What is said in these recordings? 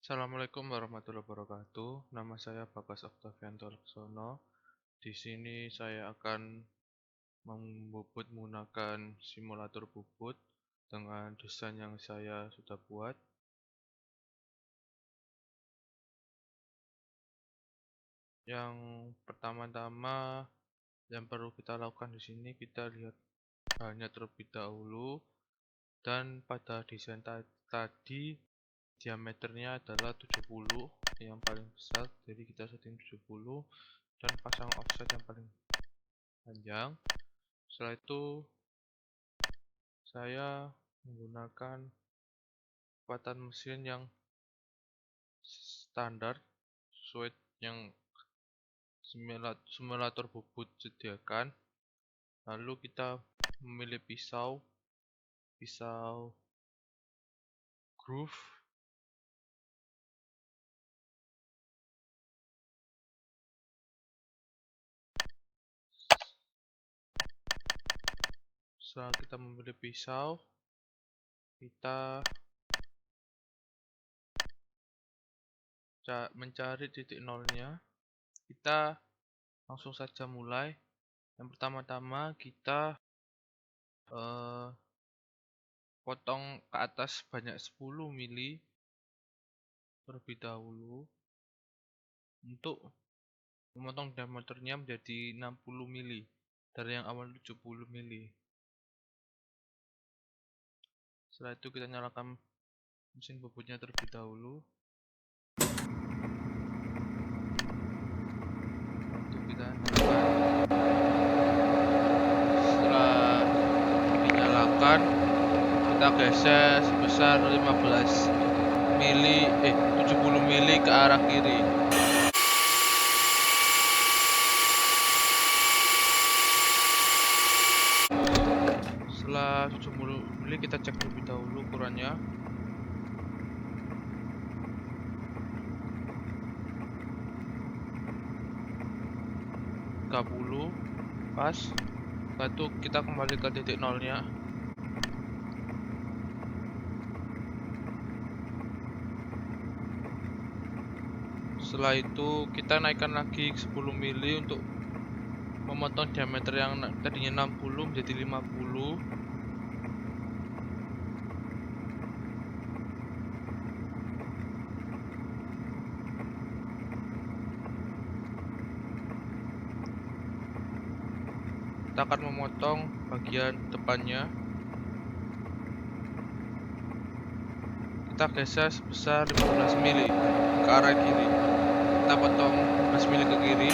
Assalamualaikum warahmatullahi wabarakatuh. Nama saya Bagas Oktavianto Laksono. Di sini saya akan membobot menggunakan simulator bubut dengan desain yang saya sudah buat. Yang pertama-tama yang perlu kita lakukan di sini, kita lihat bahannya terlebih dahulu. Dan pada desain tadi diameternya adalah 70 yang paling besar, jadi kita setting 70 dan pasang offset yang paling panjang. Setelah itu saya menggunakan kekuatan mesin yang standar sesuai yang simulator bubut sediakan. Lalu kita memilih pisau groove. Setelah kita memilih pisau, kita mencari titik nolnya. Kita langsung saja mulai. Yang pertama-tama kita potong ke atas sebanyak 10 mili terlebih dahulu untuk memotong diameternya menjadi 60 mili dari yang awal 70 mili. Setelah itu kita nyalakan mesin bubutnya terlebih dahulu. Setelah dinyalakan, kita geser sebesar 70 mili ke arah kiri. Setelah 70 mili kita cek terlebih dahulu ukurannya. Pas. Setelah itu kita kembali ke titik nolnya. Setelah itu kita naikkan lagi 10 mili untuk memotong diameter yang tadinya 60 menjadi 50. Kita akan memotong bagian depannya. Kita geser sebesar 15 mili ke arah kiri. Kita potong 15 mili ke kiri.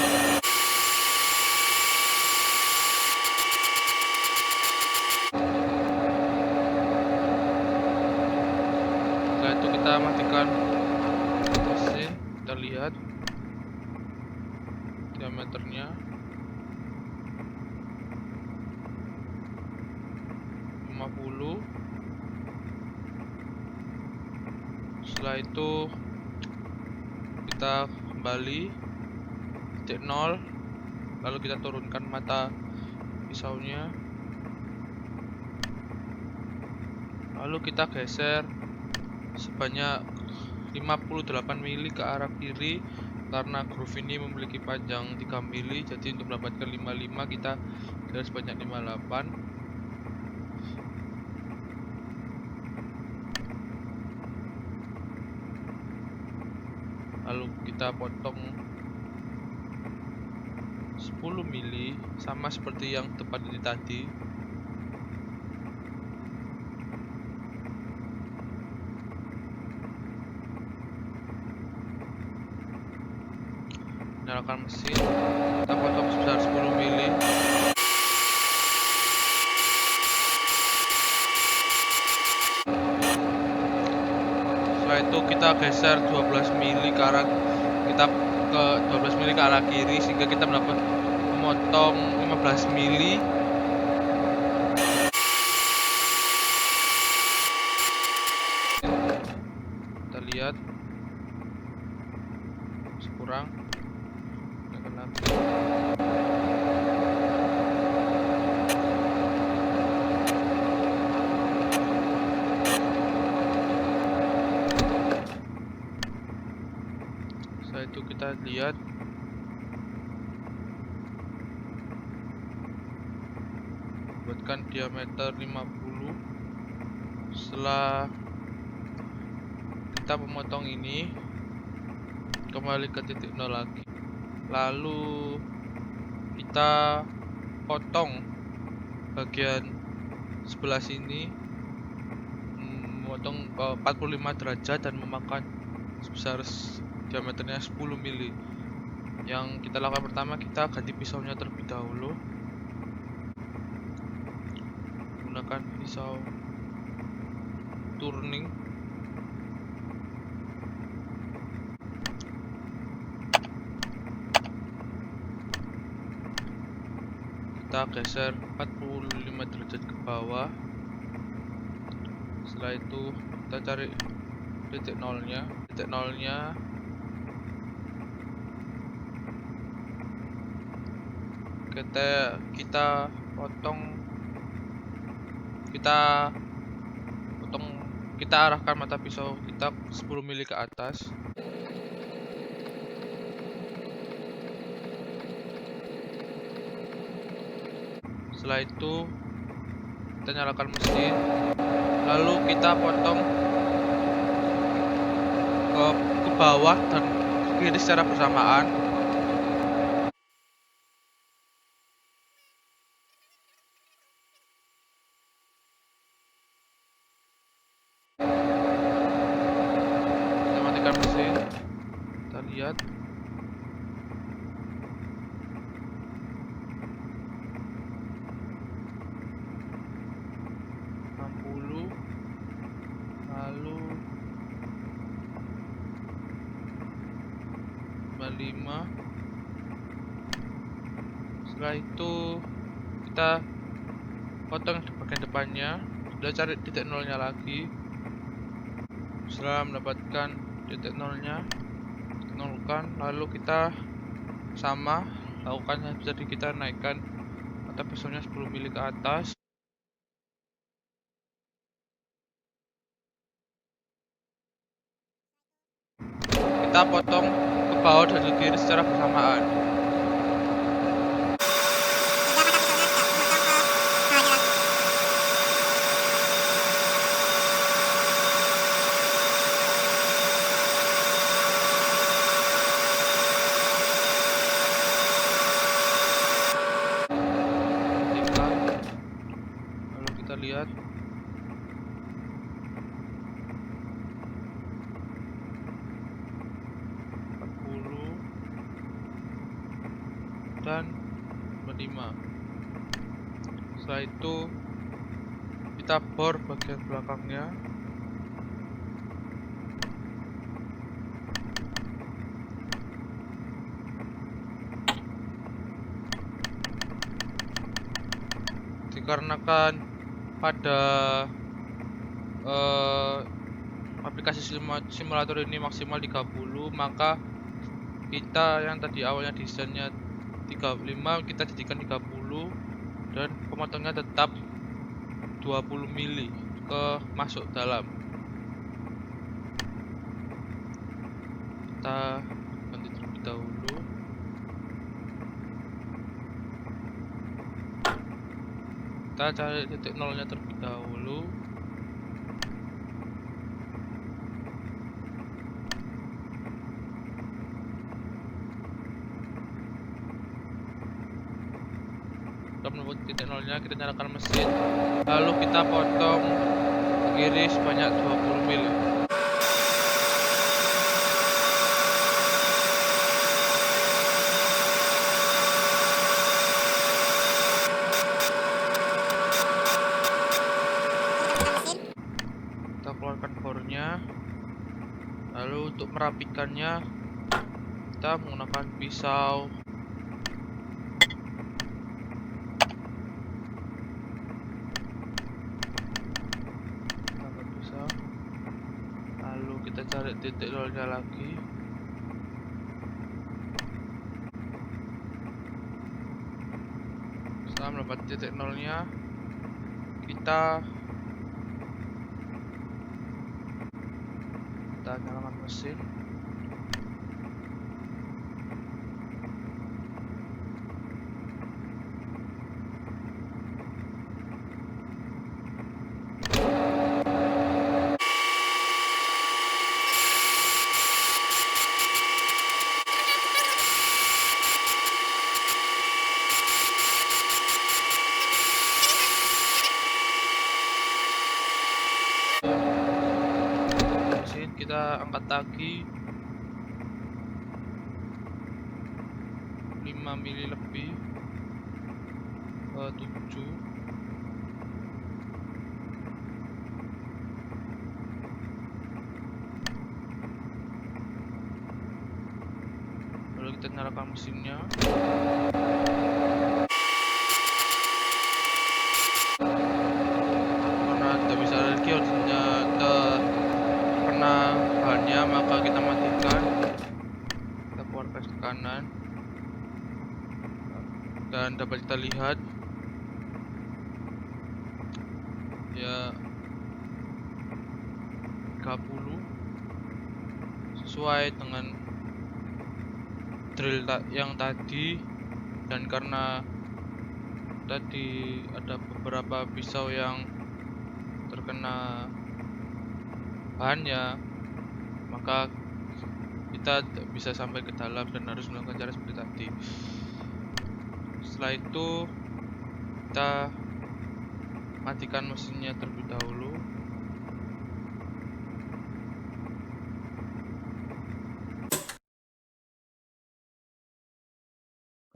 Setelah itu kita matikan mesin. Kita lihat diameternya 50. Setelah itu kita kembali titik nol, lalu kita turunkan mata pisaunya, lalu kita geser sebanyak 58 mili ke arah kiri. Karena groove ini memiliki panjang 3 mili, jadi untuk mendapatkan 55 kita geser sebanyak 58. Lalu kita potong 10 mili sama seperti yang depan ini tadi. Nyalakan mesin, kita potong sebesar 10 mili. Setelah itu kita geser 12 mili ke arah kiri, sehingga kita mendapat memotong 15 mili. Kita lihat kurang. itu kita lihat buatkan diameter 50. Setelah kita memotong ini, kembali ke titik nol lagi, lalu kita potong bagian sebelah sini, memotong 45 derajat dan memakan sebesar diameternya 10 mili. Yang kita lakukan pertama, kita ganti pisaunya terlebih dahulu menggunakan pisau turning. Kita geser 45 derajat ke bawah. Setelah itu kita cari titik nolnya. Kita potong, kita arahkan mata pisau kita 10 mili ke atas. Setelah itu kita nyalakan mesin, lalu kita potong ke bawah dan ke kiri secara bersamaan. Kita matikan mesin, kita lihat lalu 55. Setelah itu kita potong bagian depannya, sudah cari titik nolnya lagi. Setelah mendapatkan titik nolnya, nolkan, lalu kita lakukan seperti kita naikkan mata pisaunya 10 mili ke atas. Kita potong ke bawah dan ke kiri secara bersamaan. Lalu kita lihat dan 5. Setelah itu kita bor bagian belakangnya. Dikarenakan pada aplikasi simulator ini maksimal 30, maka kita yang tadi awalnya desainnya 35 kita jadikan 30 dan pemotongnya tetap 20 mili ke masuk dalam. Kita ganti terlebih dahulu. Kita cari titik nolnya terlebih dahulu. Kita menemukan titik nolnya, kita nyalakan mesin, lalu kita potong ke kiri sebanyak 20 mili. Kita keluarkan bornya, lalu untuk merapikannya kita menggunakan pisau. Lalu kita cari titik nolnya lagi. Setelah mendapat titik nolnya, kita nyalakan mesin. kita angkat lagi 5 mili lebih ke 7. Lalu kita nyalakan mesinnya. Karena tidak bisa lagi ordernya terkena bahannya, maka kita matikan. Kita keluarkan ke kanan. Dan dapat kita lihat ya 30 sesuai dengan drill yang tadi, dan karena tadi ada beberapa pisau yang terkena bahannya, maka kita tidak bisa sampai ke dalam dan harus melakukan cara seperti tadi. Setelah itu kita matikan mesinnya terlebih dahulu.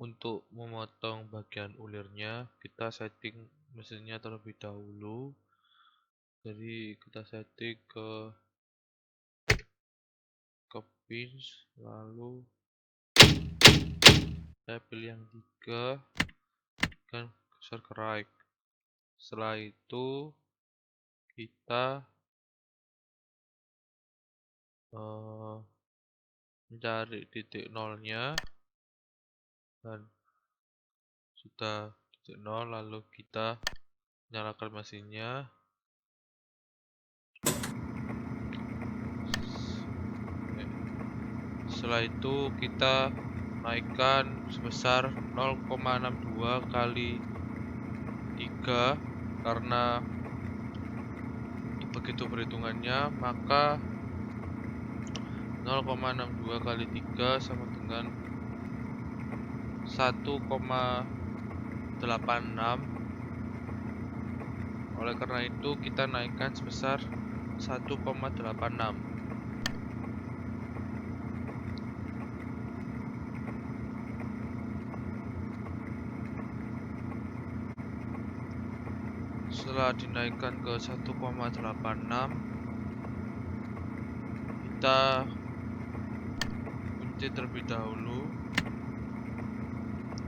Untuk memotong bagian ulirnya, kita setting mesinnya terlebih dahulu. Jadi kita setting ke pins, lalu saya pilih yang 3 dan geser ke right. Setelah itu kita mencari titik nolnya, dan sudah titik nol, lalu kita nyalakan mesinnya. Setelah itu kita naikkan sebesar 0,62 kali 3, karena begitu perhitungannya, maka 0,62 kali 3 sama dengan 1,86. Oleh karena itu kita naikkan sebesar 1,86. Setelah dinaikkan ke 1,86, kita kunci terlebih dahulu.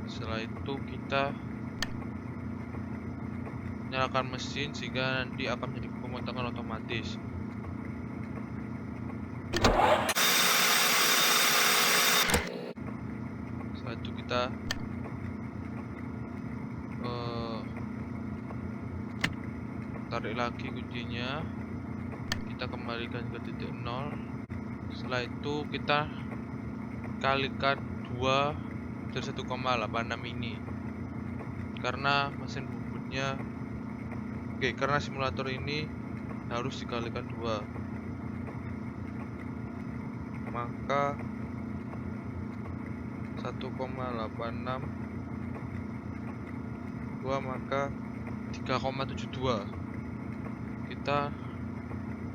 Setelah itu kita nyalakan mesin sehingga nanti akan menjadi pemotongan otomatis. Setelah itu kita tarik lagi kuncinya, kita kembalikan ke titik 0. Setelah itu kita kalikan 2 dari 1,86 ini, karena mesin bubutnya karena simulator ini harus dikalikan 2, maka 1,86 2 maka 3,72. Kita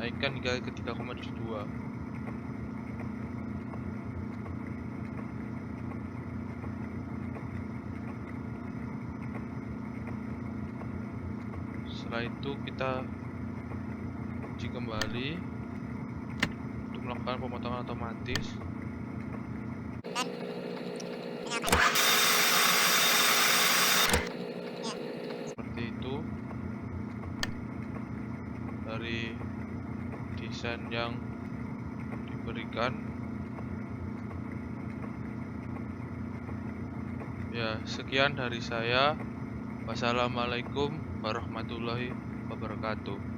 naikkan hingga ke 3,72. Setelah itu kita kunci kembali untuk melakukan pemotongan otomatis. Seperti itu dari desain yang diberikan. Ya, sekian dari saya. Wassalamualaikum warahmatullahi wabarakatuh.